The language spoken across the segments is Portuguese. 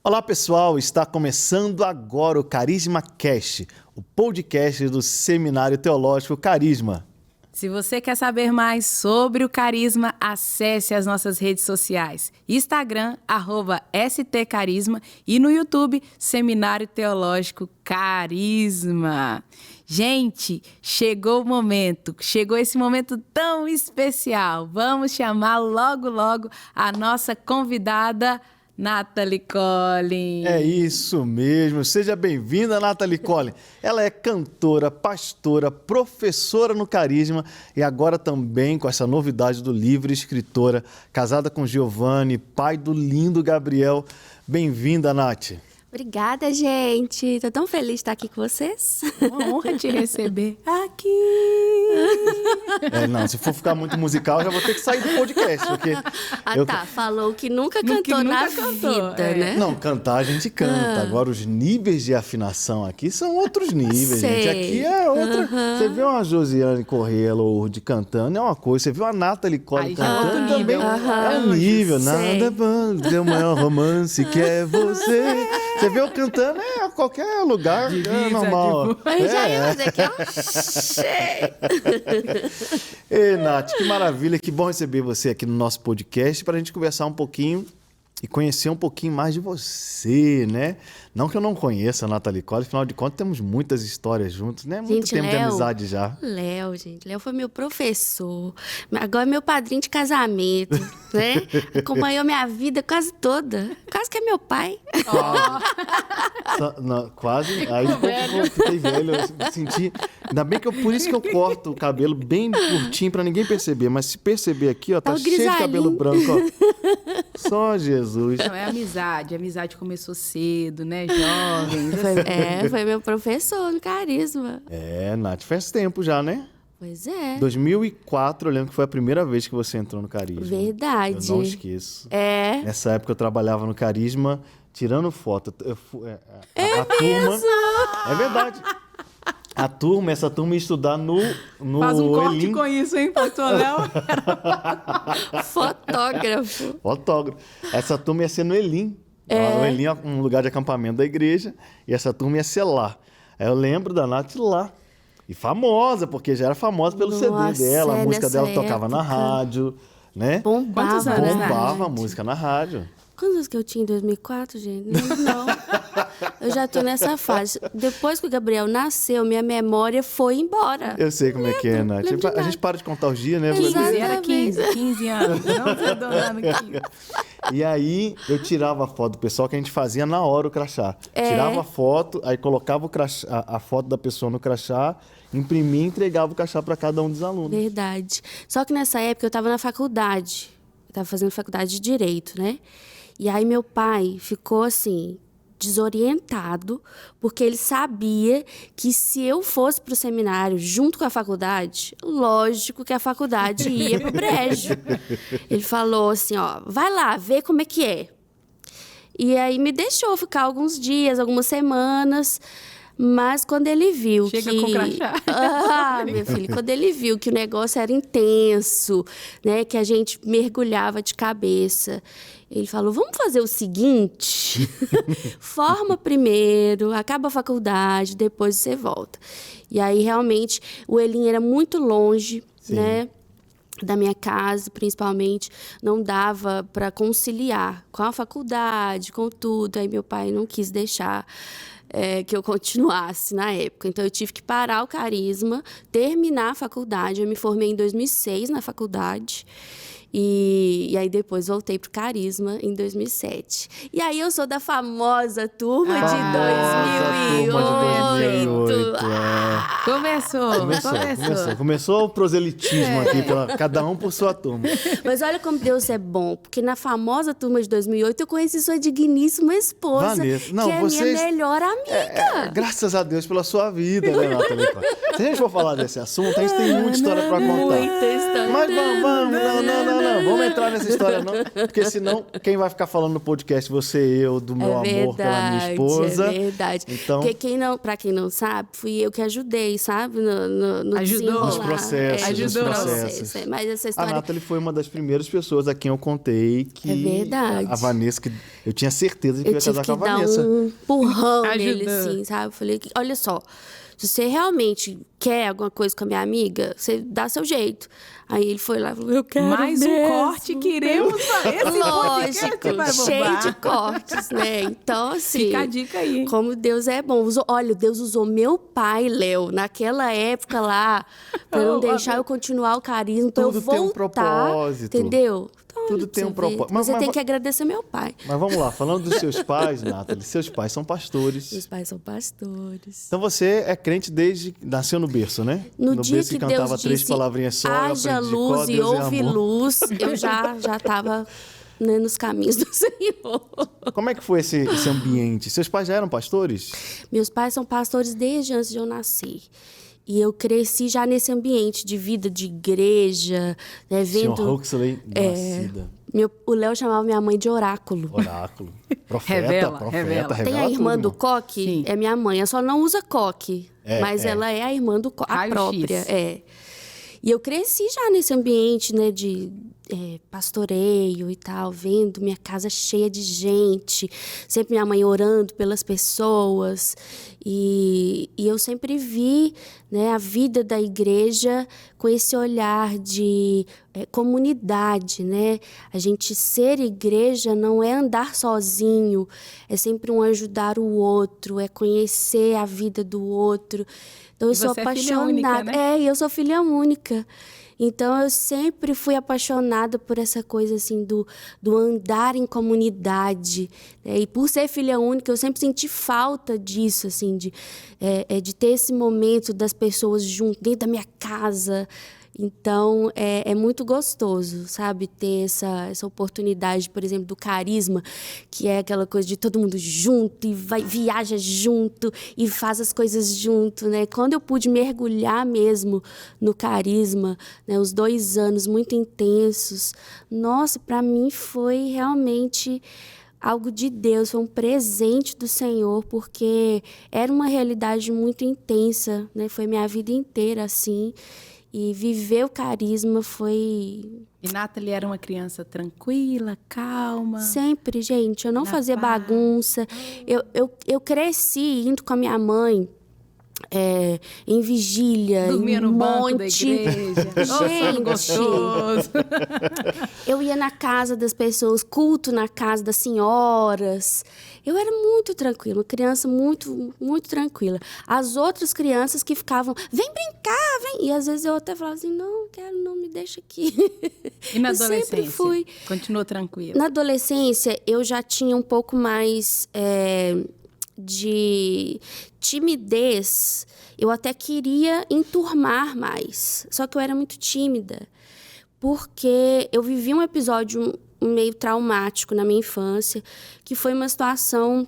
Olá pessoal, está começando agora o Carisma Cast, o podcast do Seminário Teológico Carisma. Se você quer saber mais sobre o Carisma, acesse as nossas redes sociais, Instagram, @stcarisma e no YouTube, Seminário Teológico Carisma. Gente, chegou o momento, chegou esse momento tão especial. Vamos chamar logo a nossa convidada, Nathalie Collin. É isso mesmo. Seja bem-vinda, Nathalie Collin. Ela é cantora, pastora, professora no Carisma e agora também com essa novidade do livro, escritora, casada com Giovanni, pai do lindo Gabriel. Bem-vinda, Nath. Obrigada, gente. Tô tão feliz de estar aqui com vocês. Uma honra te receber aqui. Não, se for ficar muito musical, eu já vou ter que sair do podcast. Porque falou que nunca cantou na vida, né? Não, cantar a gente canta. Agora, os níveis de afinação aqui são outros níveis, gente. Aqui é outra. Você vê uma Josiane Corrêa Lourdes cantando, é uma coisa. Você viu a Nathalie Collin cantando também. É um nível. Nada bom, o maior romance que é você. Você vê eu cantando a qualquer lugar, é normal. Mas já ia dizer que eu Ei, Nath, que maravilha, que bom receber você aqui no nosso podcast para a gente conversar um pouquinho e conhecer um pouquinho mais de você, né? Não que eu não conheça a Nathalie Collin, afinal de contas temos muitas histórias juntos, né? Muito tempo de amizade já. Léo foi meu professor, agora é meu padrinho de casamento, né? Acompanhou minha vida quase toda, quase que é meu pai. Quase, aí fiquei velho, eu senti... Ainda bem que por isso que eu corto o cabelo bem curtinho pra ninguém perceber, mas se perceber aqui, ó, tá cheio de cabelo branco, ó. Só Jesus. Não, é amizade, a amizade começou cedo, né, jovens. Foi meu professor no Carisma. Nath, faz tempo já, né? Pois é. 2004, eu lembro que foi a primeira vez que você entrou no Carisma. Verdade. Eu não esqueço. Nessa época eu trabalhava no Carisma, tirando foto. A turma... É verdade. Essa turma ia estudar no Faz um corte Elim. com isso, hein, pastor Léo? Fotógrafo. Essa turma ia ser no Elim. O Elim é um lugar de acampamento da igreja. E essa turma ia ser lá. Aí eu lembro da Nath lá. E famosa, porque já era famosa pelo CD dela. A música dela tocava na rádio, né? Bombava a música na rádio. Quantos anos que eu tinha em 2004, gente? Não. Eu já tô nessa fase. Depois que o Gabriel nasceu, minha memória foi embora. Eu sei como é que é, Nath. A gente para de contar os dias, né? Era 15 anos. Não tô adorando 15. E aí, eu tirava a foto do pessoal, que a gente fazia na hora o crachá. Tirava a foto, aí colocava a foto da pessoa no crachá, imprimia e entregava o crachá para cada um dos alunos. Verdade. Só que nessa época eu estava na faculdade. Eu estava fazendo faculdade de Direito, né? E aí meu pai ficou assim, desorientado, porque ele sabia que se eu fosse para o seminário junto com a faculdade, lógico que a faculdade ia pro brejo. Ele falou assim, ó, vai lá, vê como é que é. E aí me deixou ficar alguns dias, algumas semanas, mas quando ele viu Chega com crachá. Meu filho, quando ele viu que o negócio era intenso, né, que a gente mergulhava de cabeça, ele falou, vamos fazer o seguinte, forma primeiro, acaba a faculdade, depois você volta. E aí, realmente, o Elim era muito longe, né, da minha casa, principalmente, não dava para conciliar com a faculdade, com tudo. Aí meu pai não quis deixar que eu continuasse na época. Então, eu tive que parar o Carisma, terminar a faculdade. Eu me formei em 2006 na faculdade. E aí depois voltei pro Carisma em 2007. E aí eu sou da famosa turma de 2008. Começou o proselitismo aqui, cada um por sua turma. Mas olha como Deus é bom, porque na famosa turma de 2008 eu conheci sua digníssima esposa, Vanessa. Não, que é minha melhor amiga. Graças a Deus pela sua vida, né, Nathalie? Se a gente for falar desse assunto, a gente tem muita história para contar. Muita história. Mas vamos, não. não, vamos entrar nessa história não, porque senão quem vai ficar falando no podcast, você e eu, do meu amor pela minha esposa. É verdade. Então, porque pra quem não sabe, fui eu que ajudei, sabe? No Ajudou. Nos processos. Ajudou. Nos processos. Mas essa história... A Nathalie foi uma das primeiras pessoas a quem eu contei que... É verdade. A Vanessa, que eu tinha certeza de que Eu ia casar tive com que a dar Vanessa. um empurrão nele, Ajudou. assim, sabe? Eu falei, olha só, se você realmente quer alguma coisa com a minha amiga, você dá seu jeito. Aí ele foi lá e falou, eu quero Mais um mesmo. corte, queremos esse Lógico, podcast vai cheio bombar. de cortes, né? Então, assim... Fica a dica aí. Como Deus é bom. Olha, Deus usou meu pai, Léo, naquela época lá, pra não deixar eu continuar o carisma, pra eu Tudo tem um voltar, propósito. entendeu? Então, Tudo olha pra tem um você ver. propósito. Você tem que agradecer meu pai. Mas vamos lá, falando dos seus pais, Nathalie, seus pais são pastores. Meus pais são pastores. Então você é crente desde... Nasceu no berço, né? No dia berço que cantava Deus 3 disse, palavrinhas só, eu haja aprendi luz qual e Deus é houve amor. luz, eu já estava, né, nos caminhos do Senhor. Como é que foi esse ambiente? Seus pais já eram pastores? Meus pais são pastores desde antes de eu nascer. E eu cresci já nesse ambiente de vida de igreja, né, vendo... Senhor Huxley, nascida. O Léo chamava minha mãe de oráculo. Oráculo. Profeta, Revela, profeta, revela. Tem a revela irmã tudo, do irmão. coque, Sim. é minha mãe. Ela só não usa coque, mas ela é a irmã do coque, a Raio-X. própria. É. E eu cresci já nesse ambiente, né, de pastoreio e tal, vendo minha casa cheia de gente, sempre minha mãe orando pelas pessoas. E eu sempre vi, né, a vida da igreja com esse olhar de comunidade, né? A gente ser igreja não é andar sozinho, é sempre um ajudar o outro, é conhecer a vida do outro. Então eu E sou você é filha apaixonada. única, né? Eu sou filha única. Então, eu sempre fui apaixonada por essa coisa, assim, do andar em comunidade. Né? E por ser filha única, eu sempre senti falta disso, assim, de ter esse momento das pessoas junto, dentro da minha casa. Então, é muito gostoso, sabe? Ter essa oportunidade, por exemplo, do carisma, que é aquela coisa de todo mundo junto e viaja junto e faz as coisas junto, né? Quando eu pude mergulhar mesmo no carisma, né? Os 2 anos muito intensos, nossa, para mim foi realmente algo de Deus, foi um presente do Senhor, porque era uma realidade muito intensa, né? Foi minha vida inteira assim. E viver o carisma foi... E Nathalie era uma criança tranquila, calma? Sempre, gente. Eu não fazia paz. bagunça. Eu cresci indo com a minha mãe em vigília, Dormia em no banco da monte. igreja. Gente, Gostoso. eu ia na casa das pessoas, culto na casa das senhoras. Eu era muito tranquila, uma criança muito, muito tranquila. As outras crianças que ficavam, vem brincar, vem. E às vezes eu até falava assim, não quero, não, me deixa aqui. E na Eu adolescência? sempre fui. Continuou tranquila? Na adolescência, eu já tinha um pouco mais de timidez. Eu até queria enturmar mais, só que eu era muito tímida. Porque eu vivi um episódio meio traumático na minha infância, que foi uma situação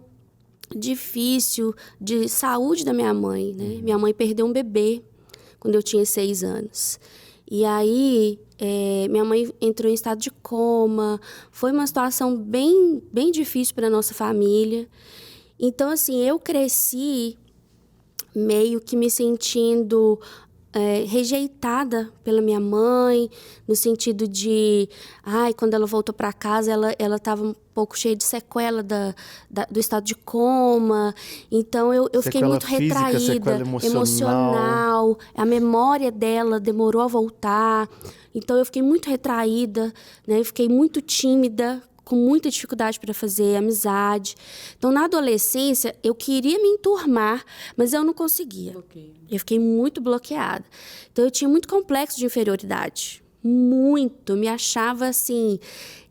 difícil de saúde da minha mãe, né? Minha mãe perdeu um bebê quando eu tinha 6 anos. E aí, minha mãe entrou em estado de coma. Foi uma situação bem, bem difícil para a nossa família. Então, assim, eu cresci meio que me sentindo rejeitada pela minha mãe, no sentido de... quando ela voltou para casa, ela estava um pouco cheia de sequela do estado de coma. Então, eu fiquei muito física, retraída. sequela Emocional. A memória dela demorou a voltar. Então, eu fiquei muito retraída, né? Eu fiquei muito tímida, com muita dificuldade para fazer amizade. Então, na adolescência, eu queria me enturmar, mas eu não conseguia. Eu fiquei muito bloqueada. Então, eu tinha muito complexo de inferioridade. Muito. Me achava, assim,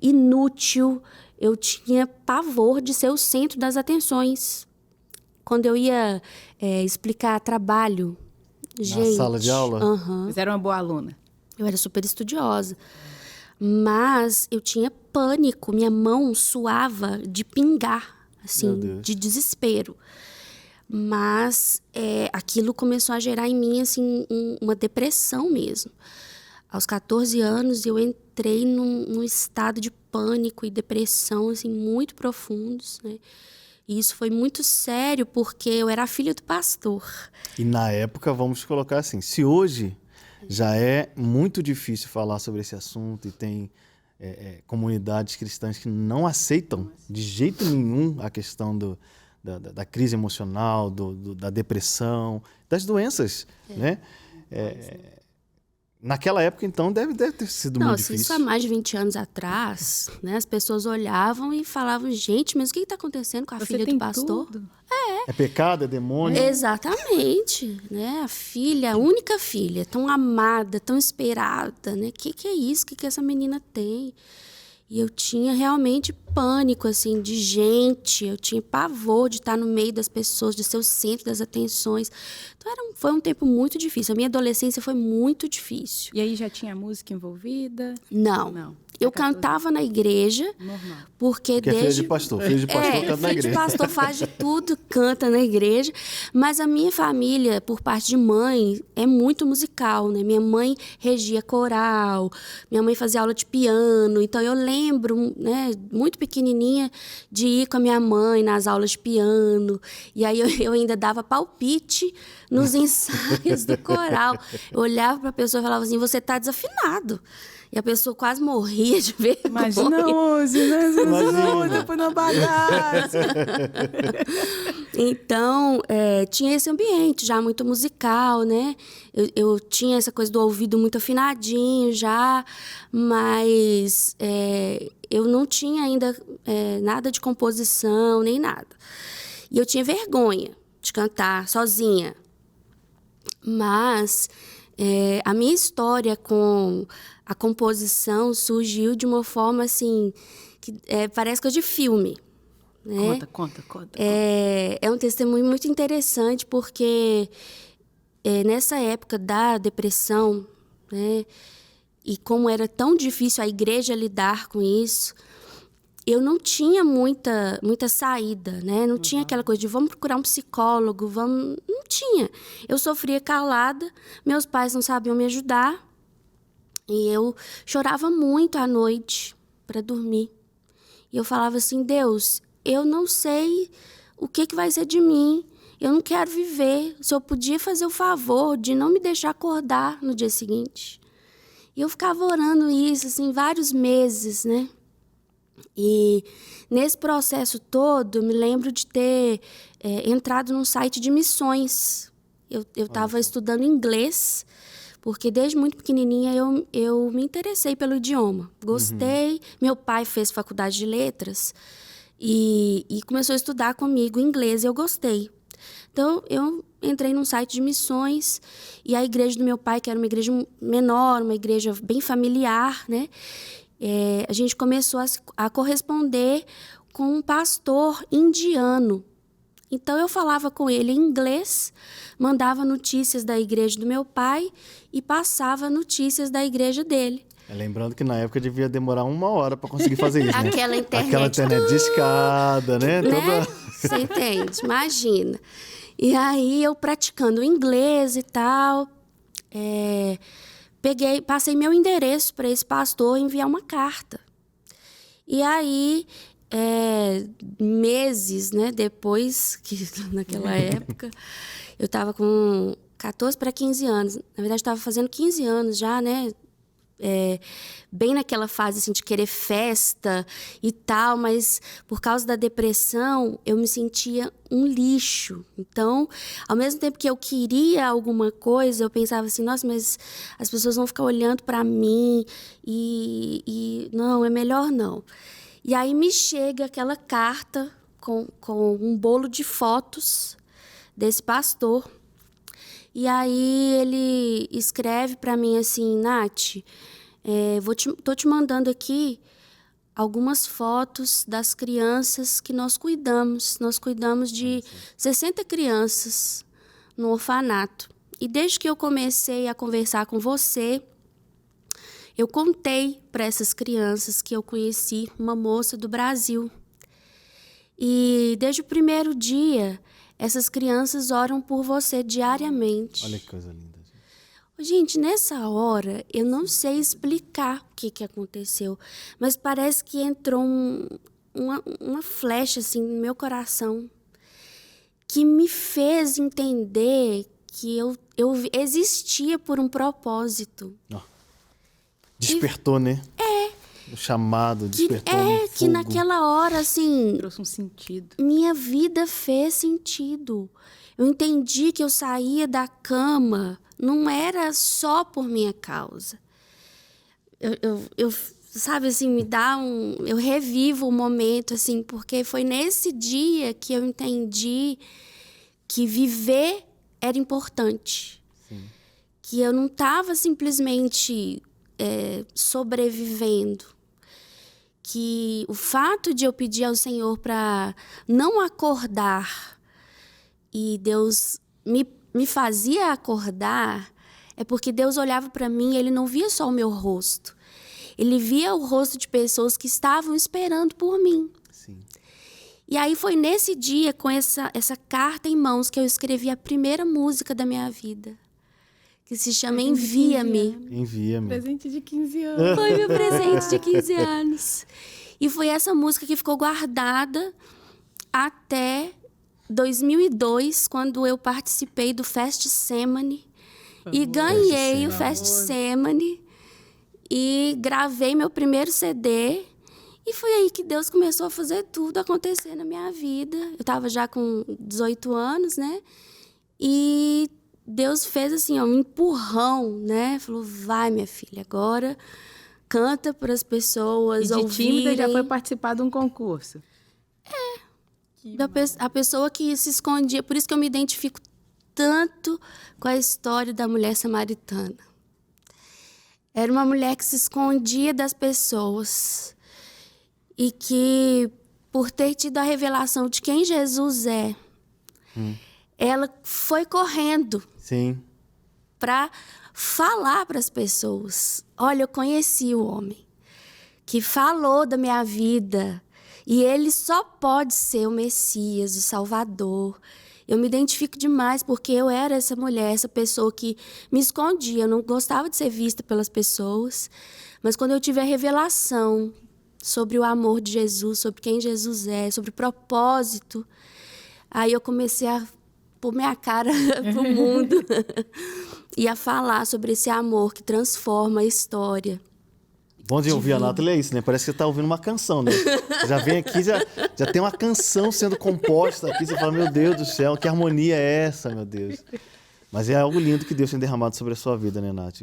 inútil. Eu tinha pavor de ser o centro das atenções. Quando eu ia explicar trabalho, gente... Na sala de aula? Mas era uma boa aluna? Eu era super estudiosa. Mas eu tinha pânico, minha mão suava de pingar, assim, de desespero. Mas aquilo começou a gerar em mim, assim, uma depressão mesmo. aos 14 anos, eu entrei num estado de pânico e depressão, assim, muito profundos, né? E isso foi muito sério, porque eu era a filha do pastor. E na época, vamos colocar assim, se hoje já é muito difícil falar sobre esse assunto e tem comunidades cristãs que não aceitam de jeito nenhum a questão da crise emocional, da depressão, das doenças, né? Naquela época, então, deve ter sido muito difícil. Isso há mais de 20 anos atrás, né? As pessoas olhavam e falavam, gente, mas o que está acontecendo com a filha do pastor? Tudo. É pecado, é demônio? Exatamente, né? A filha, a única filha, tão amada, tão esperada, né? Que é isso? Que essa menina tem? E eu tinha realmente pânico, assim, de gente. Eu tinha pavor de estar no meio das pessoas, de ser o centro das atenções. Então, foi um tempo muito difícil. A minha adolescência foi muito difícil. E aí já tinha música envolvida? Não. Eu cantava na igreja. Normal. Porque é filho de pastor. Filho de pastor canta na igreja. Filho de pastor faz de tudo, canta na igreja. Mas a minha família, por parte de mãe, é muito musical, né? Minha mãe regia coral, minha mãe fazia aula de piano. Então, eu lembro, né, muito pequenininha, de ir com a minha mãe nas aulas de piano. E aí, eu ainda dava palpite nos ensaios do coral. Eu olhava para a pessoa e falava assim, você está desafinado. E a pessoa quase morria de vergonha. Imagina hoje, né? Depois na bagaça. Então, tinha esse ambiente já muito musical, né? Eu tinha essa coisa do ouvido muito afinadinho já, mas eu não tinha ainda nada de composição, nem nada. E eu tinha vergonha de cantar sozinha. Mas a minha história com a composição surgiu de uma forma, assim, que parece coisa de filme. Né? Conta. É um testemunho muito interessante, porque nessa época da depressão, né, e como era tão difícil a igreja lidar com isso, eu não tinha muita saída, né? Não tinha aquela coisa de vamos procurar um psicólogo, vamos... Não tinha. Eu sofria calada, meus pais não sabiam me ajudar, e eu chorava muito à noite para dormir. E eu falava assim, Deus, eu não sei o que vai ser de mim, eu não quero viver. Se eu podia fazer o favor de não me deixar acordar no dia seguinte. E eu ficava orando isso, assim, vários meses, né? E nesse processo todo, eu me lembro de ter entrado num site de missões. Eu estava estudando inglês, porque desde muito pequenininha eu me interessei pelo idioma. Gostei. Meu pai fez faculdade de letras e começou a estudar comigo inglês e eu gostei. Então, eu entrei num site de missões e a igreja do meu pai, que era uma igreja menor, uma igreja bem familiar, né? A gente começou a corresponder com um pastor indiano. Então, eu falava com ele em inglês, mandava notícias da igreja do meu pai e passava notícias da igreja dele. Lembrando que na época devia demorar 1 hora para conseguir fazer isso, né? Aquela internet de escada, né? Você entende? Imagina. E aí, eu praticando inglês e tal, passei meu endereço para esse pastor enviar uma carta. E aí, meses, né, depois, que naquela época, eu estava com 14 para 15 anos. Na verdade, estava fazendo 15 anos já, né? Bem naquela fase assim, de querer festa e tal, mas por causa da depressão, eu me sentia um lixo. Então, ao mesmo tempo que eu queria alguma coisa, eu pensava assim, nossa, mas as pessoas vão ficar olhando para mim e não, é melhor não. E aí me chega aquela carta com um bolo de fotos desse pastor. E aí ele escreve para mim assim, Nath, tô te mandando aqui algumas fotos das crianças que nós cuidamos. Nós cuidamos de 60 crianças no orfanato. E desde que eu comecei a conversar com você, eu contei para essas crianças que eu conheci uma moça do Brasil. E desde o primeiro dia, essas crianças oram por você diariamente. Olha que coisa linda. Gente, nessa hora, eu não sei explicar o que aconteceu, mas parece que entrou uma flecha assim, no meu coração que me fez entender que eu existia por um propósito. Despertou, né? O chamado, despertou um fogo. Que naquela hora, assim... Trouxe um sentido. Minha vida fez sentido. Eu entendi que eu saía da cama, não era só por minha causa. Eu sabe, assim, me dá eu revivo o momento, assim, porque foi nesse dia que eu entendi que viver era importante. Sim. Que eu não estava simplesmente sobrevivendo. Que o fato de eu pedir ao Senhor para não acordar e Deus me fazia acordar, é porque Deus olhava para mim e Ele não via só o meu rosto. Ele via o rosto de pessoas que estavam esperando por mim. Sim. E aí foi nesse dia, com essa carta em mãos, que eu escrevi a primeira música da minha vida, que se chama Envia-me. Envia-me. Presente de 15 anos. Foi meu presente de 15 anos. E foi essa música que ficou guardada até 2002, quando eu participei do Festsemane e ganhei o Festsemane e gravei meu primeiro CD. E foi aí que Deus começou a fazer tudo acontecer na minha vida. Eu estava já com 18 anos, né? E Deus fez assim, um empurrão, né? Falou, vai, minha filha, agora canta para as pessoas ouvirem. E de tímida já foi ouvirem. participar de um concurso. A pessoa que se escondia. Por isso que eu me identifico tanto com a história da mulher samaritana. Era uma mulher que se escondia das pessoas e que, por ter tido a revelação de quem Jesus é, ela foi correndo para falar para as pessoas. Olha, eu conheci o homem que falou da minha vida e ele só pode ser o Messias, o Salvador. Eu me identifico demais porque eu era essa mulher, essa pessoa que me escondia. Eu não gostava de ser vista pelas pessoas. Mas quando eu tive a revelação sobre o amor de Jesus, sobre quem Jesus é, sobre o propósito, aí eu comecei a pôr minha cara pro mundo e a falar sobre esse amor que transforma a história. Bom de ouvir a Nathalie é isso, né? Parece que você tá ouvindo uma canção, né? Já vem aqui, já tem uma canção sendo composta aqui. Você fala, meu Deus do céu, que harmonia é essa, meu Deus? Mas é algo lindo que Deus tem derramado sobre a sua vida, né, Nath?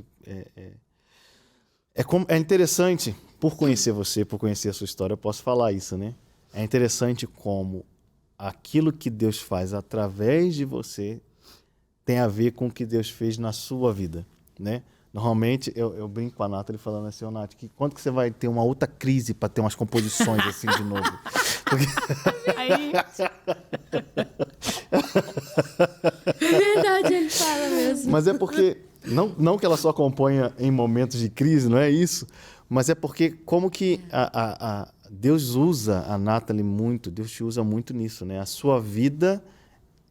É interessante, por conhecer você, por conhecer a sua história, eu posso falar isso, né? É interessante como aquilo que Deus faz através de você tem a ver com o que Deus fez na sua vida, né? Normalmente, eu brinco com a Nathalie falando assim, Nath, que quando que você vai ter uma outra crise para ter umas composições assim de novo? Porque... Aí... Verdade, ele fala mesmo. Mas é porque, não que ela só acompanha em momentos de crise, não é isso, mas é porque como que Deus usa a Nathalie muito, Deus te usa muito nisso, né? A sua vida,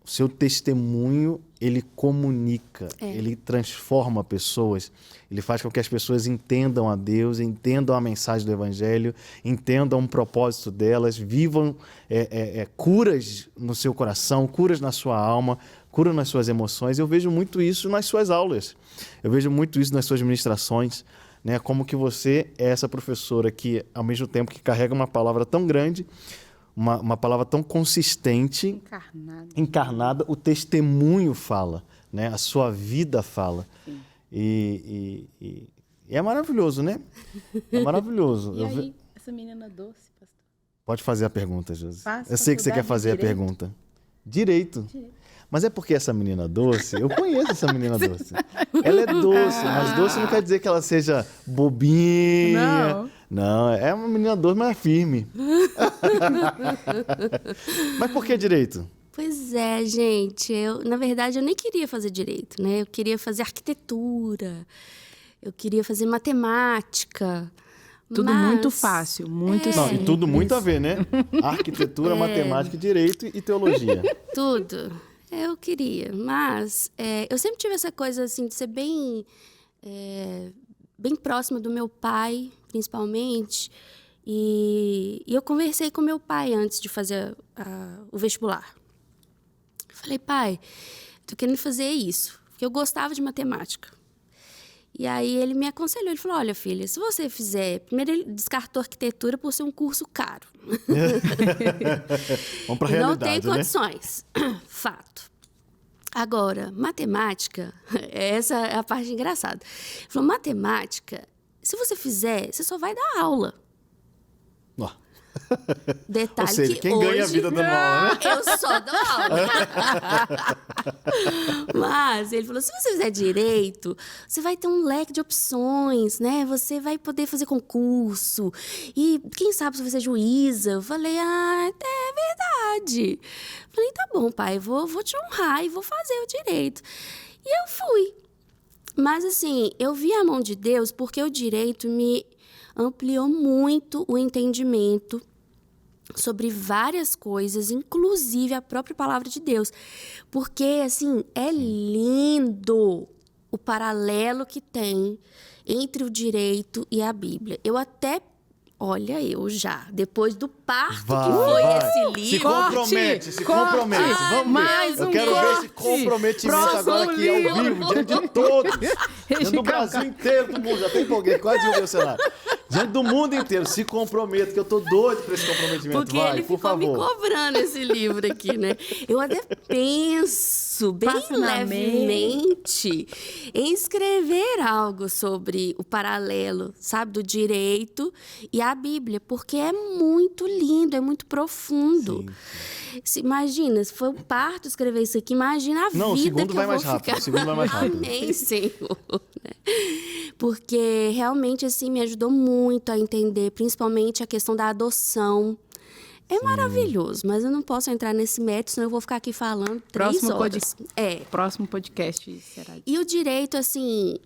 o seu testemunho, ele comunica, ele transforma pessoas, ele faz com que as pessoas entendam a Deus, entendam a mensagem do Evangelho, entendam o propósito delas, vivam curas no seu coração, curas na sua alma, curas nas suas emoções. Eu vejo muito isso nas suas aulas, eu vejo muito isso nas suas ministrações, né? Como que você é essa professora que, ao mesmo tempo que carrega uma palavra tão grande, uma palavra tão consistente, encarnada, o testemunho fala, né? A sua vida fala. E é maravilhoso, né? É maravilhoso. E aí, essa menina doce, pastor? Pode fazer a pergunta, Josi. Eu sei que você quer fazer a pergunta. Direito. Mas é porque essa menina doce, eu conheço essa menina doce. Ela é doce, mas doce não quer dizer que ela seja bobinha. Não, é uma menina doce, mas é firme. Mas por que direito? Pois é, gente. Na verdade, eu nem queria fazer direito, né? Eu queria fazer arquitetura, eu queria fazer matemática. Tudo muito fácil, muito simples. E tudo muito a ver, né? Arquitetura, matemática, direito e teologia. Tudo. Eu queria, mas eu sempre tive essa coisa assim de ser bem próxima do meu pai, principalmente. E eu conversei com meu pai antes de fazer o vestibular. Falei, pai, tô querendo fazer isso, porque eu gostava de matemática. E aí ele me aconselhou, ele falou, olha, filha, se você fizer... Primeiro ele descartou arquitetura por ser um curso caro. Vamos pra realidade, não tem né? condições. Fato. Agora, matemática, essa é a parte engraçada. Ele falou, matemática, se você fizer, você só vai dar aula. Ó. Detalhe. Ou seja, que quem hoje, ganha a vida dando aula, né? eu só dou aula. Mas ele falou, se você fizer direito, você vai ter um leque de opções, né? Você vai poder fazer concurso. E quem sabe você vai ser juíza. Eu falei, é verdade. Falei, tá bom, pai, vou te honrar e vou fazer o direito. E eu fui. Mas assim, eu vi a mão de Deus porque o direito me ampliou muito o entendimento sobre várias coisas, inclusive a própria palavra de Deus. Porque, assim, é lindo o paralelo que tem entre o direito e a Bíblia. Eu até... Olha, eu já, depois do parto que foi esse livro... Se compromete. Vamos ver. Eu quero ver esse comprometimento agora aqui ao vivo, diante de todos. Diante do Brasil inteiro, do mundo. Já até empolguei, quase derrubei o cenário. Diante do mundo inteiro, se comprometa, que eu tô doido por esse comprometimento. Porque ele ficou me cobrando esse livro aqui, né? Eu até penso bem levemente em escrever algo sobre o paralelo, sabe, do direito e a Bíblia, porque é muito lindo, é muito profundo. Imagina, se foi o parto escrever isso aqui, imagina a vida que eu vou ficar. Não, o segundo vai mais rápido. O segundo vai mais rápido. Amém, Senhor. Porque realmente, assim, me ajudou muito a entender, principalmente a questão da adoção. É maravilhoso, mas eu não posso entrar nesse mérito, senão eu vou ficar aqui falando 3 horas. Próximo podcast será. E o direito, assim,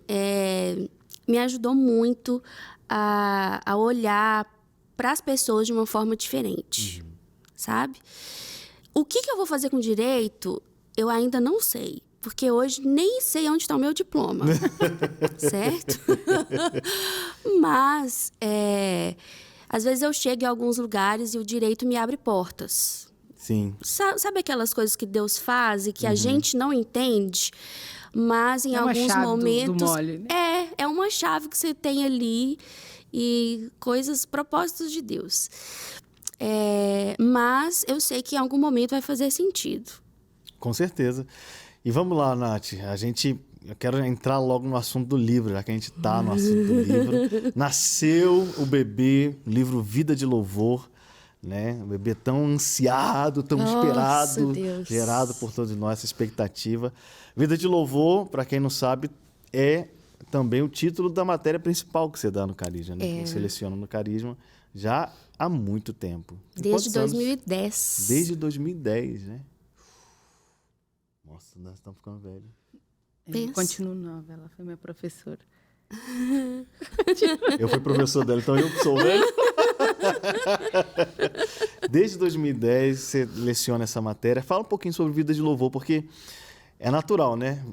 me ajudou muito a olhar para as pessoas de uma forma diferente, sabe? O que eu vou fazer com direito, eu ainda não sei. Porque hoje nem sei onde está o meu diploma, certo? Mas, às vezes eu chego em alguns lugares e o direito me abre portas. Sim. Sabe aquelas coisas que Deus faz e que a gente não entende? Mas em alguns momentos... do mole, né? É uma chave que você tem ali e propósitos de Deus. Mas eu sei que em algum momento vai fazer sentido. Com certeza. E vamos lá, Nath. Eu quero entrar logo no assunto do livro, já que a gente está no assunto do livro. Nasceu o bebê, o livro Vida de Louvor, né? O bebê tão ansiado, tão esperado, Deus. gerado por todos nós, essa expectativa. Vida de Louvor, para quem não sabe, é também o título da matéria principal que você dá no Carisma, né? Que você seleciona no Carisma já há muito tempo. Desde 2010. Desde 2010, né? Nossa, nós estamos ficando velhos. Continuo nova, ela foi minha professora. Eu fui professor dela, então eu sou velho. Desde 2010 você leciona essa matéria. Fala um pouquinho sobre Vida de Louvor, porque é natural, né?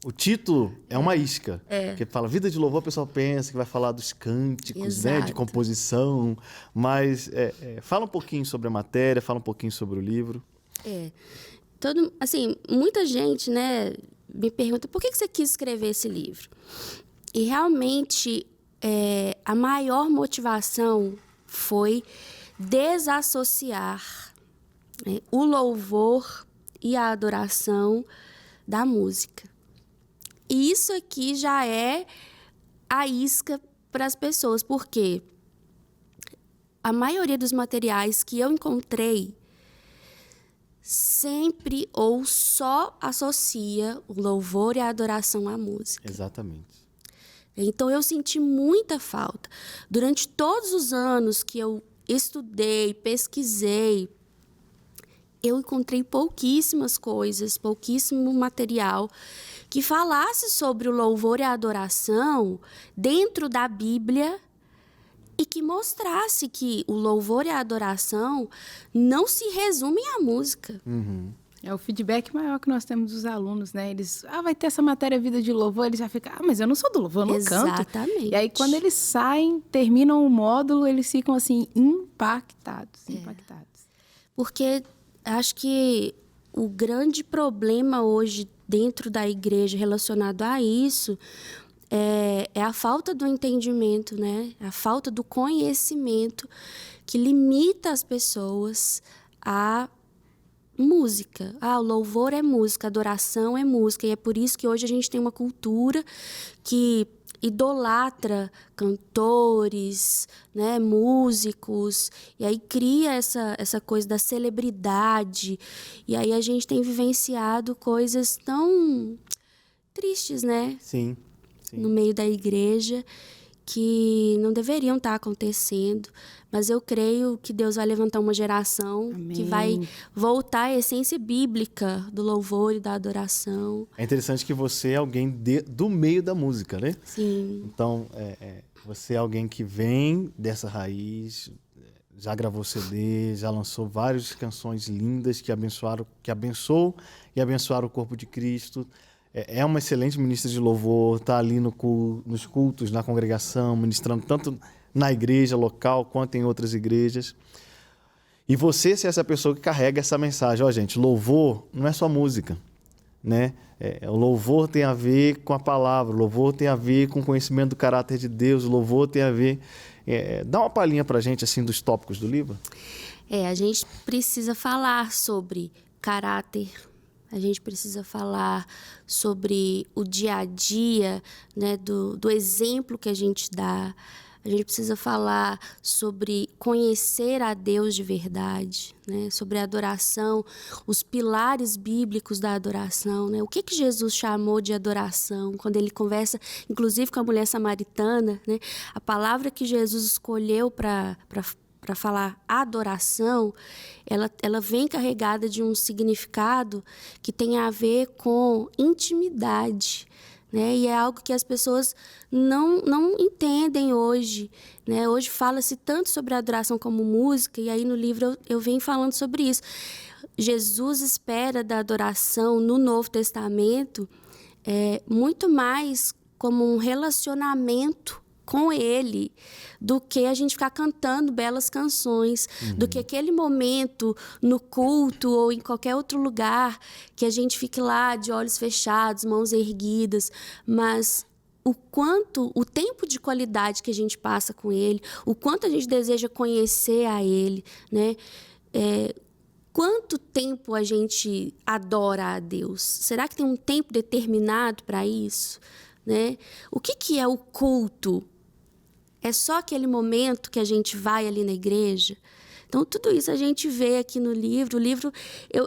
O título é uma isca. Porque fala Vida de Louvor, o pessoal pensa que vai falar dos cânticos, né? De composição. Mas fala um pouquinho sobre a matéria, fala um pouquinho sobre o livro. Assim, muita gente, né, me pergunta por que você quis escrever esse livro? E realmente a maior motivação foi desassociar o louvor e a adoração da música. E isso aqui já é a isca para as pessoas, porque a maioria dos materiais que eu encontrei sempre ou só associa o louvor e a adoração à música. Exatamente. Então, eu senti muita falta. Durante todos os anos que eu estudei, pesquisei, eu encontrei pouquíssimas coisas, pouquíssimo material que falasse sobre o louvor e a adoração dentro da Bíblia e que mostrasse que o louvor e a adoração não se resumem à música. É o feedback maior que nós temos dos alunos, né? Eles, vai ter essa matéria vida de louvor, eles já ficam, mas eu não sou do louvor, eu não canto. Exatamente. E aí, quando eles saem, terminam o módulo, eles ficam, assim, impactados. Porque acho que o grande problema hoje dentro da igreja relacionado a isso é a falta do entendimento, né? A falta do conhecimento que limita as pessoas a música. O louvor é música, a adoração é música. E é por isso que hoje a gente tem uma cultura que idolatra cantores, né, músicos, e aí cria essa coisa da celebridade. E aí a gente tem vivenciado coisas tão tristes, né? Sim. No meio da igreja, que não deveriam estar acontecendo, mas eu creio que Deus vai levantar uma geração que vai voltar à essência bíblica do louvor e da adoração. É interessante que você é alguém do meio da música, né? Sim. Então, você é alguém que vem dessa raiz, já gravou CD, já lançou várias canções lindas que abençoam e abençoaram o corpo de Cristo. É uma excelente ministra de louvor, está ali nos cultos, na congregação, ministrando tanto na igreja local quanto em outras igrejas. E você ser essa pessoa que carrega essa mensagem. Gente, louvor não é só música, né? O louvor tem a ver com a palavra, o louvor tem a ver com o conhecimento do caráter de Deus, o louvor tem a ver... dá uma palhinha pra gente, assim, dos tópicos do livro. A gente precisa falar sobre caráter. A gente precisa falar sobre o dia a dia, né, do exemplo que a gente dá. A gente precisa falar sobre conhecer a Deus de verdade, né, sobre a adoração, os pilares bíblicos da adoração, né? O que Jesus chamou de adoração? Quando ele conversa, inclusive, com a mulher samaritana, né, a palavra que Jesus escolheu para falar adoração, ela vem carregada de um significado que tem a ver com intimidade, né? E é algo que as pessoas não entendem hoje, né? Hoje fala-se tanto sobre a adoração como música, e aí no livro eu venho falando sobre isso. Jesus espera da adoração no Novo Testamento muito mais como um relacionamento com ele, do que a gente ficar cantando belas canções, do que aquele momento no culto ou em qualquer outro lugar que a gente fique lá de olhos fechados, mãos erguidas, mas o tempo de qualidade que a gente passa com ele, o quanto a gente deseja conhecer a ele, né? Quanto tempo a gente adora a Deus? Será que tem um tempo determinado para isso? Né? O que é o culto? É só aquele momento que a gente vai ali na igreja? Então, tudo isso a gente vê aqui no livro. O livro,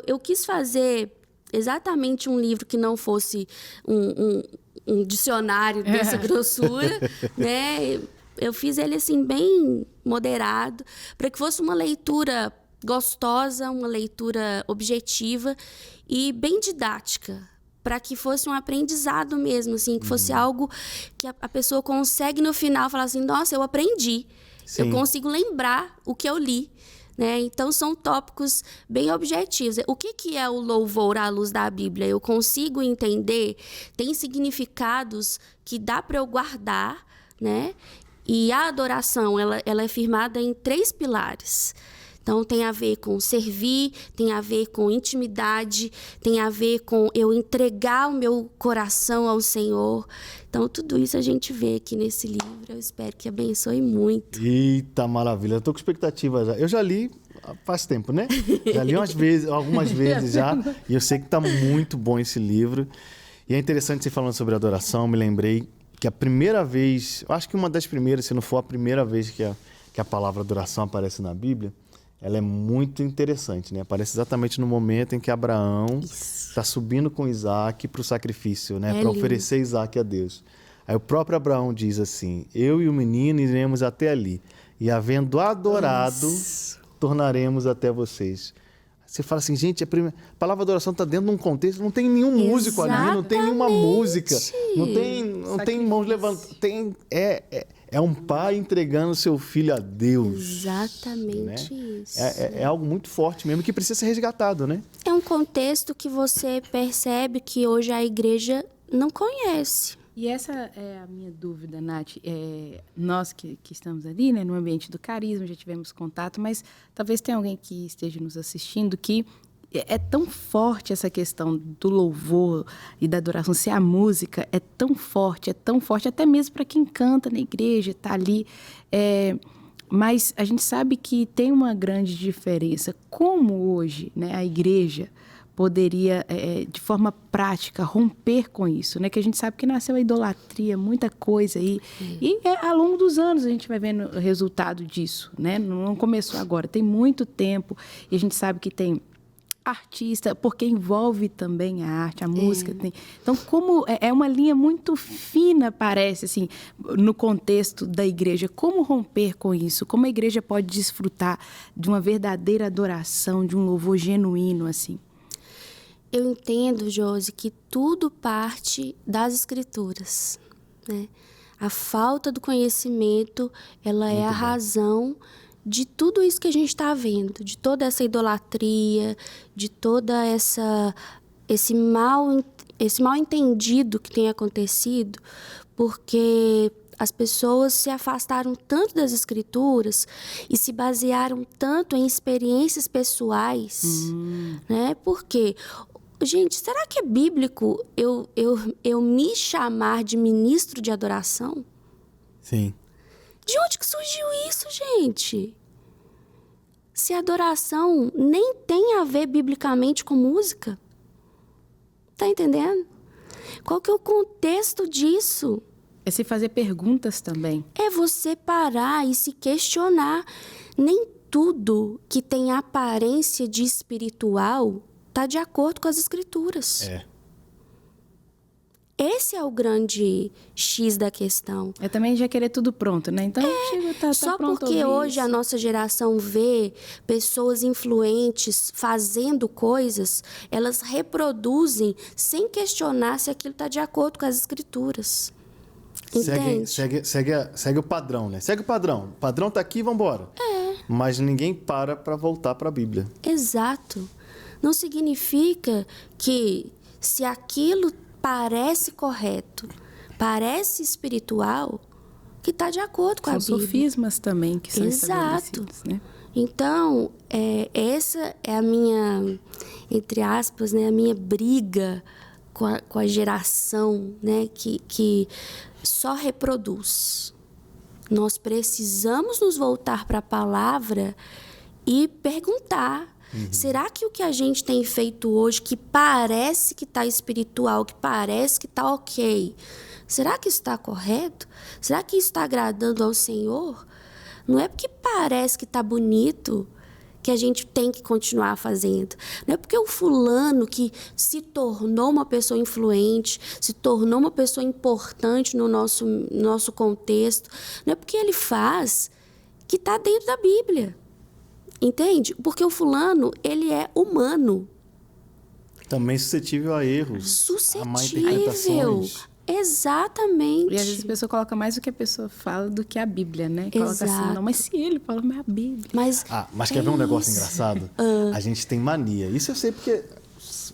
eu quis fazer exatamente um livro que não fosse um dicionário dessa grossura, né? Eu fiz ele assim bem moderado, para que fosse uma leitura gostosa, uma leitura objetiva e bem didática, para que fosse um aprendizado mesmo, assim, que fosse algo que a pessoa consegue no final falar assim, nossa, eu aprendi. Sim. Eu consigo lembrar o que eu li, né? Então, são tópicos bem objetivos. O que é o louvor à luz da Bíblia? Eu consigo entender, tem significados que dá para eu guardar, né? E a adoração, ela é firmada em 3 pilares. Então, tem a ver com servir, tem a ver com intimidade, tem a ver com eu entregar o meu coração ao Senhor. Então, tudo isso a gente vê aqui nesse livro. Eu espero que abençoe muito. Eita, maravilha. Eu estou com expectativa já. Eu já li faz tempo, né? Já li algumas vezes já. E eu sei que está muito bom esse livro. E é interessante você falando sobre adoração. Me lembrei que a primeira vez, eu acho que uma das primeiras, se não for a primeira vez que a palavra adoração aparece na Bíblia, ela é muito interessante, né? Aparece exatamente no momento em que Abraão está subindo com Isaac para o sacrifício, né? Para oferecer Isaac a Deus. Aí o próprio Abraão diz assim, eu e o menino iremos até ali, e havendo adorado, tornaremos até vocês. Você fala assim, gente, a palavra adoração está dentro de um contexto, não tem nenhum músico ali, não tem nenhuma música, não tem mãos levantadas, É um pai entregando seu filho a Deus. Exatamente, né? isso. É algo muito forte mesmo, que precisa ser resgatado, né? É um contexto que você percebe que hoje a igreja não conhece. E essa é a minha dúvida, Nath. Nós que estamos ali, né, no ambiente do carisma, já tivemos contato, mas talvez tenha alguém que esteja nos assistindo que é tão forte essa questão do louvor e da adoração, se a música é tão forte, até mesmo para quem canta na igreja, está ali. Mas a gente sabe que tem uma grande diferença. Como hoje, né, a igreja poderia, de forma prática, romper com isso, né? Que a gente sabe que nasceu a idolatria, muita coisa aí. E ao longo dos anos a gente vai vendo o resultado disso, né? Não começou agora, tem muito tempo. E a gente sabe que tem artista, porque envolve também a arte, a música. Então, como é uma linha muito fina, parece, assim, no contexto da igreja. Como romper com isso? Como a igreja pode desfrutar de uma verdadeira adoração, de um louvor genuíno, assim? Eu entendo, Josi, que tudo parte das Escrituras, né? A falta do conhecimento, ela é a razão de tudo isso que a gente está vendo, de toda essa idolatria, de toda esse mal entendido que tem acontecido, porque as pessoas se afastaram tanto das Escrituras e se basearam tanto em experiências pessoais, né? Porque, gente, será que é bíblico eu me chamar de ministro de adoração? Sim. De onde que surgiu isso, gente? Se adoração nem tem a ver biblicamente com música. Tá entendendo? Qual que é o contexto disso? É se fazer perguntas também. É você parar e se questionar. Nem tudo que tem aparência de espiritual está de acordo com as Escrituras. Esse é o grande X da questão. É também já querer tudo pronto, né? Então, tá Só pronto porque hoje a nossa geração vê pessoas influentes fazendo coisas, elas reproduzem sem questionar se aquilo está de acordo com as Escrituras. Entende? Segue o padrão, né? Segue o padrão. O padrão tá aqui, vamos embora. Mas ninguém para voltar para a Bíblia. Exato. Não significa que se aquilo parece correto, parece espiritual, que está de acordo com a Bíblia. São sofismas também que são estabelecidos, né? Então, essa é a minha, entre aspas, né, a minha briga com a geração, né, que só reproduz. Nós precisamos nos voltar para a palavra e perguntar: será que o que a gente tem feito hoje, que parece que está espiritual, que parece que está ok, será que isso está correto? Será que isso está agradando ao Senhor? Não é porque parece que está bonito que a gente tem que continuar fazendo. Não é porque o fulano que se tornou uma pessoa influente, se tornou uma pessoa importante no nosso contexto, não é porque ele faz que está dentro da Bíblia. Entende? Porque o fulano, ele é humano. Também suscetível a erros. A má interpretações. Exatamente. E às vezes a pessoa coloca mais o que a pessoa fala do que a Bíblia, né? Coloca assim, não, mas se ele fala, mas a Bíblia. Mas quer ver um negócio engraçado? A gente tem mania. Isso eu sei porque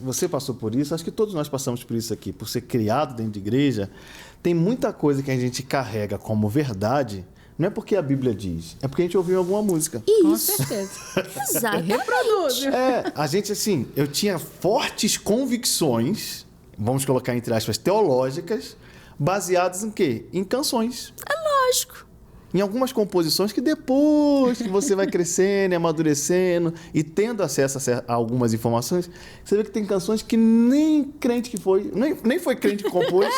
você passou por isso, acho que todos nós passamos por isso aqui. Por ser criado dentro de igreja, tem muita coisa que a gente carrega como verdade. Não é porque a Bíblia diz, é porque a gente ouviu alguma música. Isso. Com certeza. Exatamente. Reproduz. A gente, assim, eu tinha fortes convicções, vamos colocar entre aspas, teológicas, baseadas em quê? Em canções. É lógico. Em algumas composições que depois que você vai crescendo e amadurecendo e tendo acesso a algumas informações, você vê que tem canções que nem crente que foi, nem foi crente que compôs.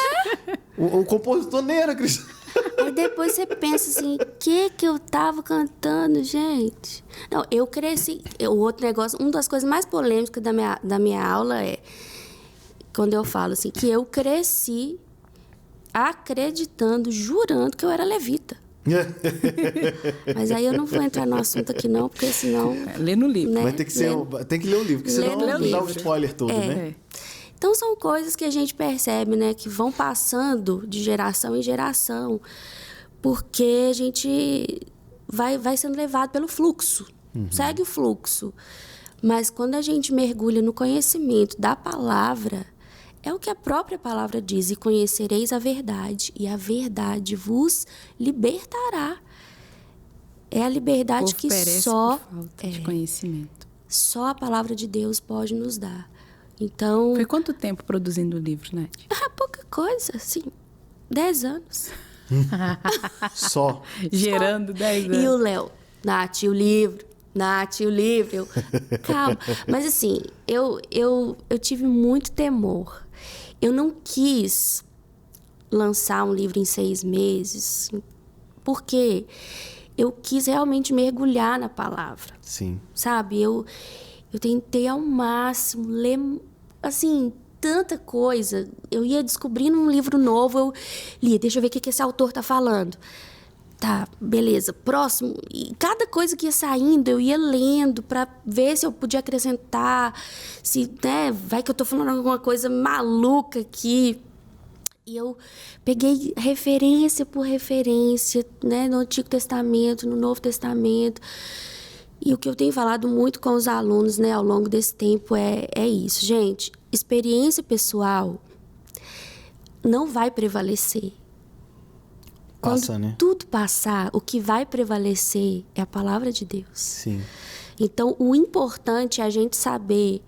O compositor nem era cristão. Aí depois você pensa assim, o que eu tava cantando, gente? Não, eu cresci. O outro negócio, uma das coisas mais polêmicas da minha aula é quando eu falo assim, que eu cresci acreditando, jurando que eu era levita. Mas aí eu não vou entrar no assunto aqui não, porque senão... Lê no livro. Né? Mas tem que ler o livro, porque senão não dá o spoiler todo, né? Então, são coisas que a gente percebe, né? Que vão passando de geração em geração. porque a gente vai sendo levado pelo fluxo, segue o fluxo. Mas quando a gente mergulha no conhecimento da palavra, é o que a própria palavra diz: e conhecereis a verdade, e a verdade vos libertará. É a liberdade que só de conhecimento. Só a palavra de Deus pode nos dar. Então, foi quanto tempo produzindo o livro, Nath? Pouca coisa, assim, 10 anos. Só. Gerando 10 anos. E o Léo, Nath, o livro. Eu, calma. Mas assim, eu tive muito temor. Eu não quis lançar um livro em 6 meses, porque eu quis realmente mergulhar na palavra. Sim. Sabe? Eu tentei ao máximo ler, assim, tanta coisa. Eu ia descobrindo um livro novo, eu lia, deixa eu ver o que esse autor tá falando. Tá, beleza, próximo. E cada coisa que ia saindo, eu ia lendo para ver se eu podia acrescentar, se, né, vai que eu tô falando alguma coisa maluca aqui. E eu peguei referência por referência, né, no Antigo Testamento, no Novo Testamento. E o que eu tenho falado muito com os alunos, né, ao longo desse tempo é isso. Gente, experiência pessoal não vai prevalecer. Quando tudo passar, o que vai prevalecer é a palavra de Deus. Sim. Então, o importante é a gente saber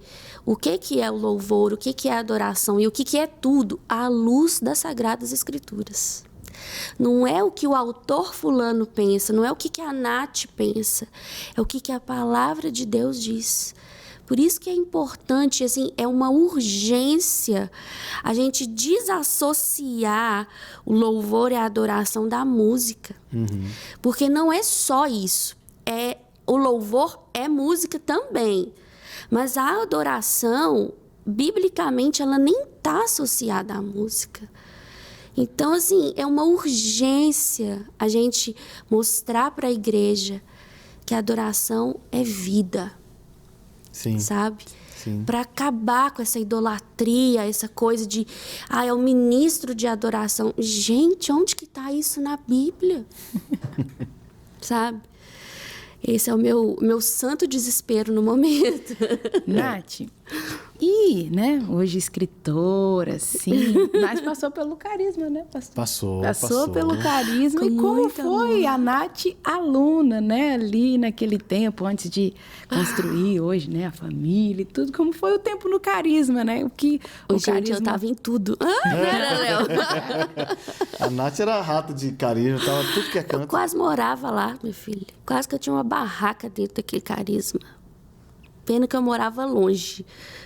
o que é o louvor, o que é a adoração e o que é tudo à luz das Sagradas Escrituras. Não é o que o autor fulano pensa, não é o que a Nath pensa, é o que a palavra de Deus diz. Por isso que é importante, assim, é uma urgência a gente desassociar o louvor e a adoração da música. Porque não é só isso. O louvor é música também. Mas a adoração, biblicamente, ela nem está associada à música. Então, assim, é uma urgência a gente mostrar para a igreja que a adoração é vida. Sim. Sabe? Sim. Para acabar com essa idolatria, essa coisa de, é o ministro de adoração. Gente, onde que está isso na Bíblia? Sabe? Esse é o meu santo desespero no momento. Nath, e, né, hoje escritora, sim, Nath passou pelo carisma, né, pastor? Passou pelo carisma. E como foi a Nath aluna, né, ali naquele tempo, antes de construir hoje, né, a família e tudo, como foi o tempo no carisma, né? Gente, carisma... eu tava em tudo. Era, Léo? A Nath era rato de carisma, tava tudo que é canto. Eu quase morava lá, minha filha. Quase que eu tinha uma barraca dentro daquele carisma. Pena que eu morava longe.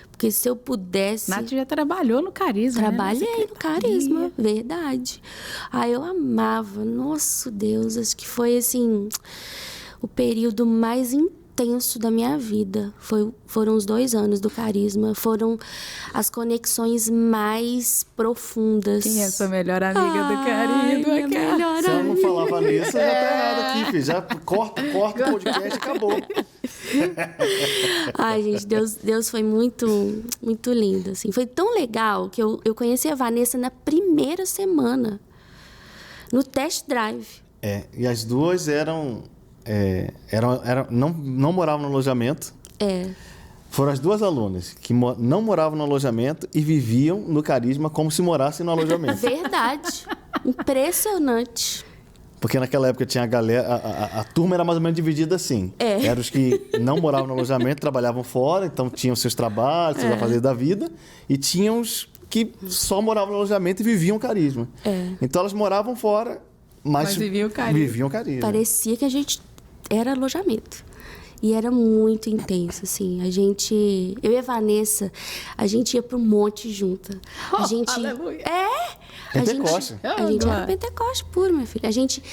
Porque se eu pudesse... Nath já trabalhou no carisma, Trabalhei no carisma, verdade. Eu amava. Nossa, Deus, acho que foi, assim, o período mais intenso da minha vida. Foram os 2 anos do carisma. Foram as conexões mais profundas. Quem é a sua melhor amiga do carisma? Se ela não falar Vanessa, já tá errado aqui, filho. Já corta o podcast e acabou. Gente, Deus foi muito, muito lindo, assim. Foi tão legal que eu conheci a Vanessa na primeira semana, no test drive. E as duas não moravam no alojamento. Foram as 2 alunas que não moravam no alojamento e viviam no carisma como se morassem no alojamento. Verdade. Impressionante. Porque naquela época tinha a galera... A turma era mais ou menos dividida assim. Eram os que não moravam no alojamento, trabalhavam fora, então tinham seus trabalhos, seus afazeres da vida. E tinham os que só moravam no alojamento e viviam carisma. Então elas moravam fora, mas viviam carisma. Parecia que a gente era alojamento. E era muito intenso, assim. Eu e a Vanessa, a gente ia para um monte junta. Aleluia! Pentecoste. A gente era Pentecoste puro, minha filha. A gente,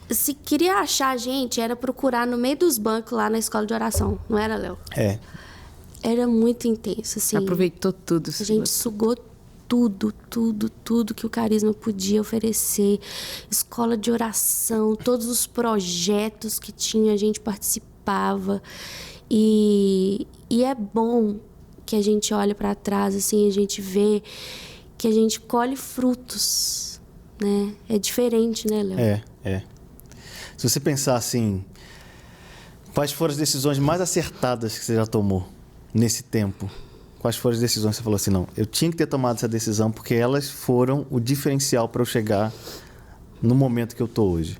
se queria achar a gente, era procurar no meio dos bancos lá na escola de oração. Não era, Léo? Era muito intenso, assim. Aproveitou tudo. A gente sugou tudo que o carisma podia oferecer. Escola de oração, todos os projetos que tinha, a gente participava. E é bom que a gente olha para trás, assim, a gente vê que a gente colhe frutos, né? É diferente, né, Léo? É. Se você pensar assim, quais foram as decisões mais acertadas que você já tomou nesse tempo? Quais foram as decisões que você falou assim, não, eu tinha que ter tomado essa decisão porque elas foram o diferencial para eu chegar no momento que eu tô hoje?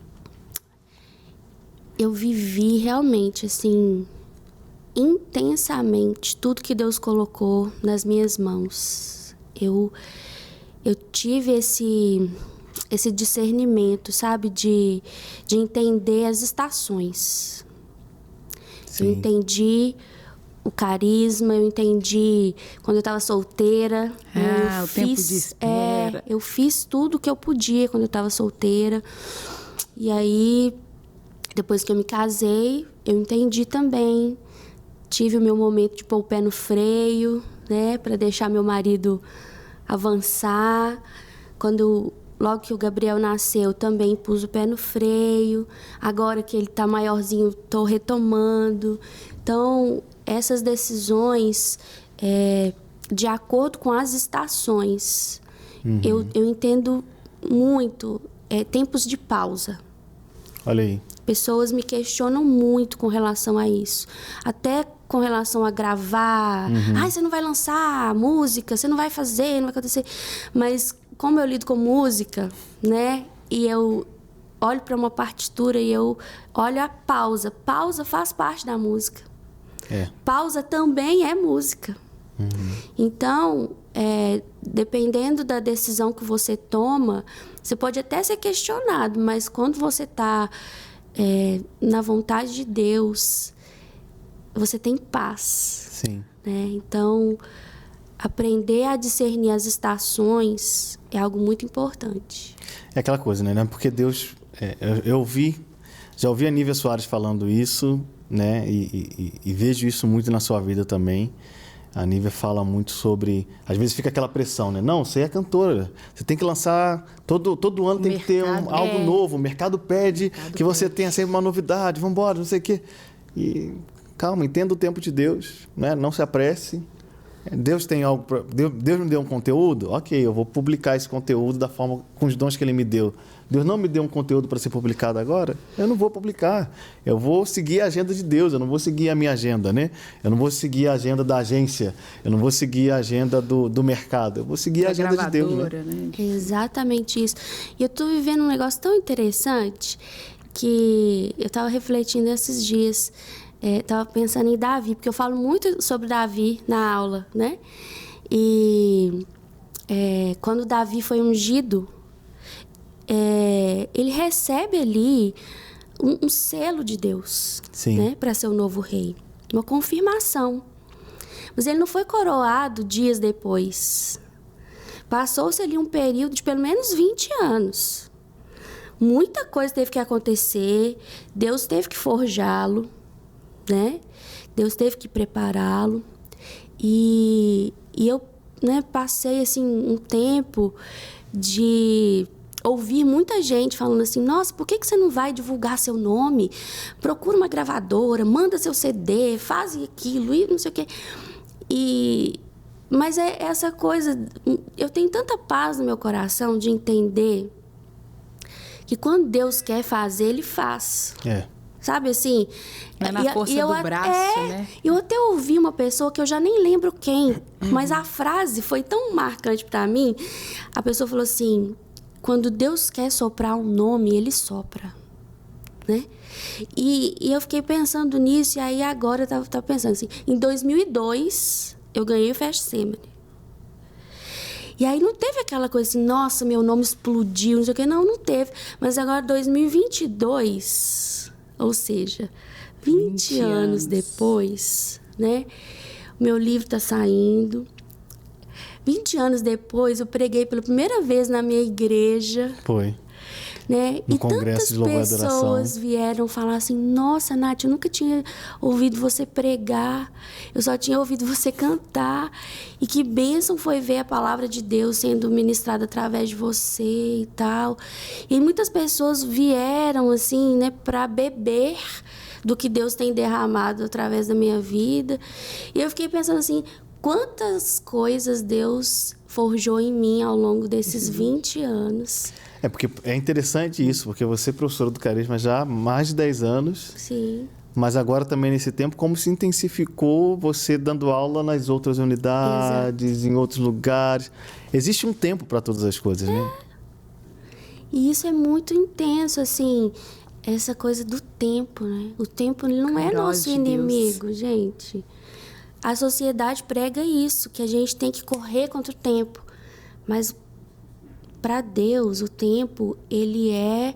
Eu vivi realmente, assim, intensamente tudo que Deus colocou nas minhas mãos. Eu tive esse discernimento, sabe? De entender as estações. Sim. Eu entendi o carisma, eu entendi quando eu estava solteira. O tempo de espera. Eu fiz tudo o que eu podia quando eu estava solteira. E aí, depois que eu me casei, eu entendi também. Tive o meu momento de pôr o pé no freio, né? Para deixar meu marido avançar. Logo que o Gabriel nasceu, também pus o pé no freio. Agora que ele está maiorzinho, estou retomando. Então, essas decisões, de acordo com as estações, eu entendo muito tempos de pausa. Olha aí. Pessoas me questionam muito com relação a isso. Até com relação a gravar. Você não vai lançar música, você não vai fazer, não vai acontecer. Mas como eu lido com música, né? E eu olho para uma partitura e eu olho a pausa. Pausa faz parte da música. Pausa também é música. Então, dependendo da decisão que você toma, você pode até ser questionado, mas quando você está na vontade de Deus, você tem paz. Sim. Né? Então, aprender a discernir as estações é algo muito importante. É aquela coisa, né? Porque Deus... já ouvi a Nívia Soares falando isso, né? E vejo isso muito na sua vida também. A Nívia fala muito sobre... Às vezes fica aquela pressão, né? Não, você é cantora. Você tem que lançar... Todo ano tem que ter algo novo. O mercado pede que você tenha sempre uma novidade. Vamos embora, não sei o quê. E calma, entenda o tempo de Deus, né? Não se apresse. Deus tem algo... Deus me deu um conteúdo? Ok, eu vou publicar esse conteúdo da forma... com os dons que Ele me deu. Deus não me deu um conteúdo para ser publicado agora? Eu não vou publicar. Eu vou seguir a agenda de Deus, eu não vou seguir a minha agenda, né? Eu não vou seguir a agenda da agência, eu não vou seguir a agenda do mercado, eu vou seguir a agenda de Deus, né? É exatamente isso. E eu estou vivendo um negócio tão interessante que eu estava refletindo esses dias. Estava pensando em Davi, porque eu falo muito sobre Davi na aula, né? E quando Davi foi ungido, ele recebe ali um selo de Deus, né, para ser o novo rei, uma confirmação. Mas ele não foi coroado dias depois. Passou-se ali um período de pelo menos 20 anos. Muita coisa teve que acontecer, Deus teve que forjá-lo, né? Deus teve que prepará-lo. E eu, né, passei assim, um tempo de ouvir muita gente falando assim, nossa, por que você não vai divulgar seu nome? Procura uma gravadora, manda seu CD, faz aquilo e não sei o quê. Mas é essa coisa, eu tenho tanta paz no meu coração de entender que quando Deus quer fazer, Ele faz. Sabe assim? É na força do braço, né? Eu até ouvi uma pessoa que eu já nem lembro quem, mas a frase foi tão marcante para mim. A pessoa falou assim, quando Deus quer soprar um nome, Ele sopra, né? E eu fiquei pensando nisso, e aí agora eu tava pensando assim, em 2002, eu ganhei o Fast Semana. E aí não teve aquela coisa assim, nossa, meu nome explodiu, não sei o quê. Não teve. Mas agora, 2022, ou seja, 20 anos depois, né? O meu livro está saindo. 20 anos depois, eu preguei pela primeira vez na minha igreja. Foi. Né? No e Congresso tantas de Louvor e Adoração. pessoas vieram falar assim, nossa, Nath, eu nunca tinha ouvido você pregar, eu só tinha ouvido você cantar. E que bênção foi ver a palavra de Deus sendo ministrada através de você e tal. E muitas pessoas vieram, assim, né, para beber do que Deus tem derramado através da minha vida. E eu fiquei pensando assim, quantas coisas Deus forjou em mim ao longo desses 20 anos. Porque é interessante isso, porque você é professora do Carisma já há mais de 10 anos. Sim. Mas agora também nesse tempo, como se intensificou você dando aula nas outras unidades, Exato. Em outros lugares. Existe um tempo para todas as coisas, né? E isso é muito intenso, assim, essa coisa do tempo, né? O tempo não é nosso inimigo, gente. A sociedade prega isso, que a gente tem que correr contra o tempo. Mas para Deus, o tempo, ele é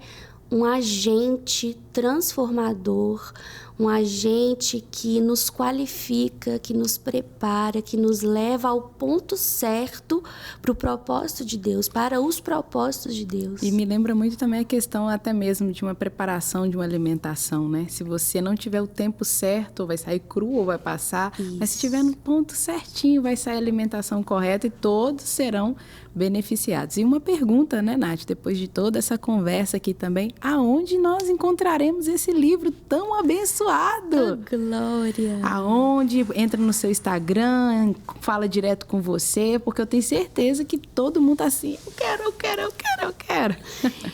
um agente transformador, um agente que nos qualifica, que nos prepara, que nos leva ao ponto certo para o propósito de Deus, para os propósitos de Deus. E me lembra muito também a questão até mesmo de uma preparação, de uma alimentação, né? Se você não tiver o tempo certo, ou vai sair cru ou vai passar. Isso. Mas se tiver no ponto certinho, vai sair a alimentação correta e todos serão beneficiados. E uma pergunta, né, Nath? Depois de toda essa conversa aqui também, aonde nós encontraremos esse livro tão abençoado? Oh, glória! Aonde? Entra no seu Instagram, fala direto com você, porque eu tenho certeza que todo mundo tá assim, eu quero.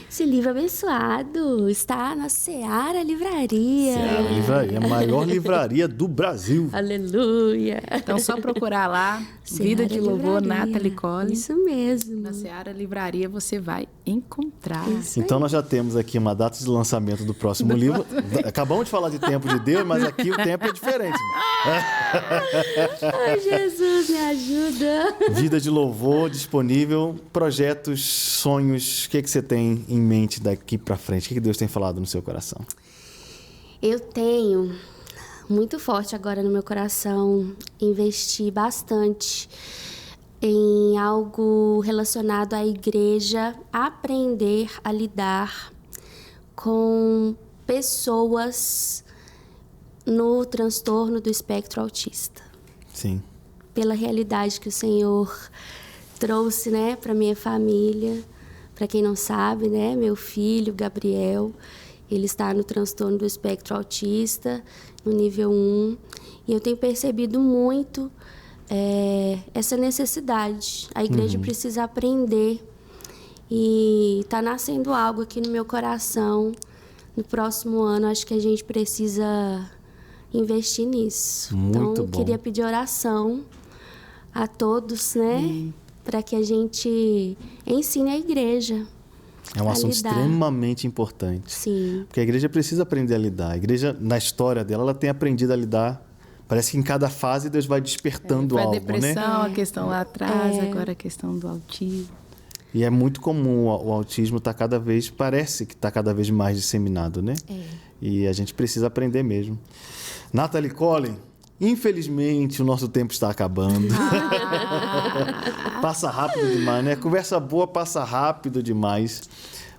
Esse livro abençoado está na Seara Livraria. Seara Livraria, a maior livraria do Brasil. Aleluia! Então, só procurar lá, Vida de Louvor, Nathalie Collin. Isso mesmo. Na Seara Livraria você vai encontrar. Então, nós já temos aqui uma data de lançamento do próximo livro. Acabamos de falar de tempo de Deus, mas aqui o tempo é diferente. Ai, Jesus, me ajuda. Vida de Louvor, disponível. Projetos, sonhos, o que você tem em mente daqui para frente? O que Deus tem falado no seu coração? Eu tenho muito forte agora no meu coração investir bastante em algo relacionado à igreja, aprender a lidar com pessoas no transtorno do espectro autista. Sim. Pela realidade que o Senhor trouxe, né, para minha família. Para quem não sabe, né, meu filho, Gabriel, ele está no transtorno do espectro autista, no nível 1. E eu tenho percebido muito essa necessidade. A igreja precisa aprender. E está nascendo algo aqui no meu coração. No próximo ano, acho que a gente precisa investir nisso. Muito bom. Queria pedir oração a todos, né? Para que a gente ensine a igreja. É um assunto extremamente importante. Sim. Porque a igreja precisa aprender a lidar. A igreja, na história dela, ela tem aprendido a lidar. Parece que em cada fase Deus vai despertando algo, né? A depressão, a questão lá atrás, agora a questão do autismo. E é muito comum o autismo parece que está cada vez mais disseminado, né? E a gente precisa aprender mesmo. Nathalie Collin, infelizmente o nosso tempo está acabando. Passa rápido demais, né? Conversa boa passa rápido demais.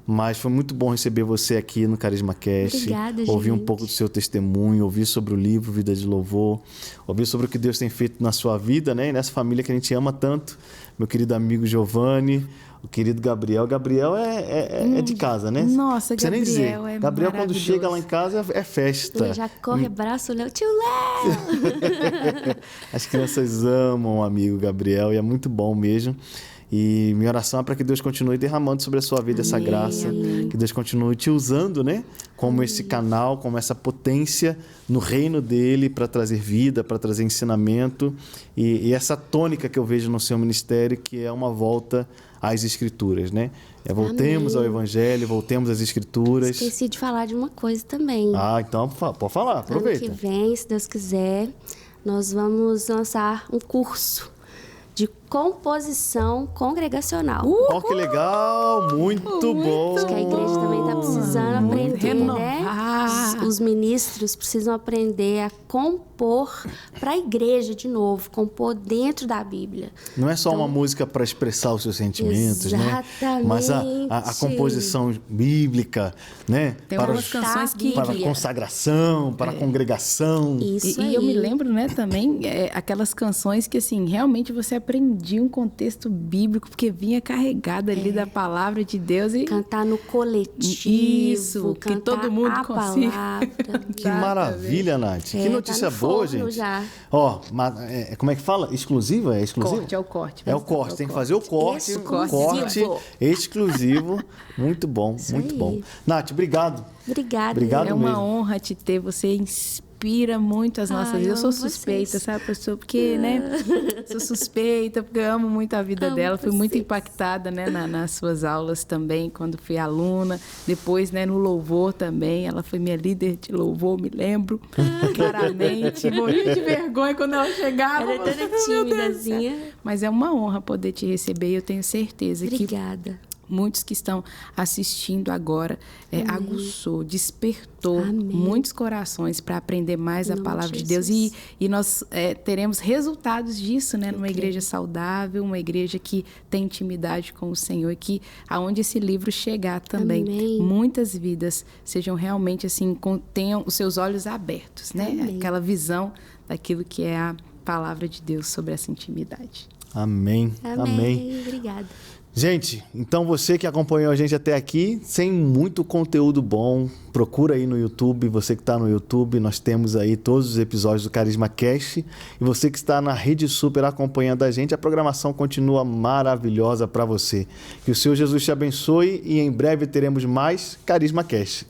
Mas foi muito bom receber você aqui no Carisma Cast. Obrigada, ouvir gente. um pouco do seu testemunho, ouvir sobre o livro Vida de Louvor, ouvir sobre o que Deus tem feito na sua vida, né? E nessa família que a gente ama tanto. Meu querido amigo Giovanni, o querido Gabriel. Gabriel é de casa, né? Nossa, Gabriel nem dizer. Gabriel, quando chega lá em casa, é festa. Ele já corre abraço, Léo. Tio Léo! As crianças amam o amigo Gabriel e é muito bom mesmo. E minha oração é para que Deus continue derramando sobre a sua vida essa graça. Amém. Que Deus continue te usando, né? Como esse canal, como essa potência no reino dele para trazer vida, para trazer ensinamento. E essa tônica que eu vejo no seu ministério, que é uma volta às Escrituras, né? Voltemos ao Evangelho, voltemos às Escrituras. Esqueci de falar de uma coisa também. Então pode falar, aproveita. Ano que vem, se Deus quiser, nós vamos lançar um curso de composição congregacional. Que legal! Muito bom! Acho que a igreja também está precisando aprender, né? Os ministros precisam aprender a compor para a igreja de novo, compor dentro da Bíblia. Não é só uma música para expressar os seus sentimentos, exatamente, né? Mas a composição bíblica, né? Tem umas canções que... Para a consagração, para a congregação. Isso e eu me lembro, né, também, aquelas canções que, assim, realmente você aprendia um contexto bíblico, porque vinha carregado ali da palavra de Deus. E cantar no coletivo. Isso, que todo mundo consiga. Que maravilha, Nath. Que notícia boa, gente. Já. Ó, como é que fala? Exclusiva? É exclusivo? Corte, é o corte. É o corte, tem que fazer o corte. Exclusivo. Corte exclusivo. Muito bom, Isso muito aí. bom. Nath, obrigado. Obrigada. Obrigado É uma mesmo. honra te ter, você inspira muito as nossas vidas. Eu sou suspeita, sabe, professor? Porque, né, sou suspeita, porque eu amo muito a vida dela. Fui muito impactada, né, nas suas aulas também, quando fui aluna. Depois, né, no louvor também. Ela foi minha líder de louvor, me lembro claramente. Morria de vergonha quando ela chegava. Era toda timidazinha. Mas é uma honra poder te receber e eu tenho certeza que Obrigada. muitos que estão assistindo agora aguçou, despertou Amém. muitos corações para aprender mais a palavra de Deus. E nós teremos resultados disso, né? Numa igreja saudável, uma igreja que tem intimidade com o Senhor, e que aonde esse livro chegar também, Amém. muitas vidas sejam realmente assim, tenham os seus olhos abertos, né? Amém. Aquela visão daquilo que é a palavra de Deus sobre essa intimidade. Amém. Amém. Obrigada. Gente, então você que acompanhou a gente até aqui, sem muito conteúdo bom, procura aí no YouTube. Você que está no YouTube, nós temos aí todos os episódios do Carisma Cast. E você que está na Rede Super acompanhando a gente, a programação continua maravilhosa para você. Que o Senhor Jesus te abençoe e em breve teremos mais Carisma Cast.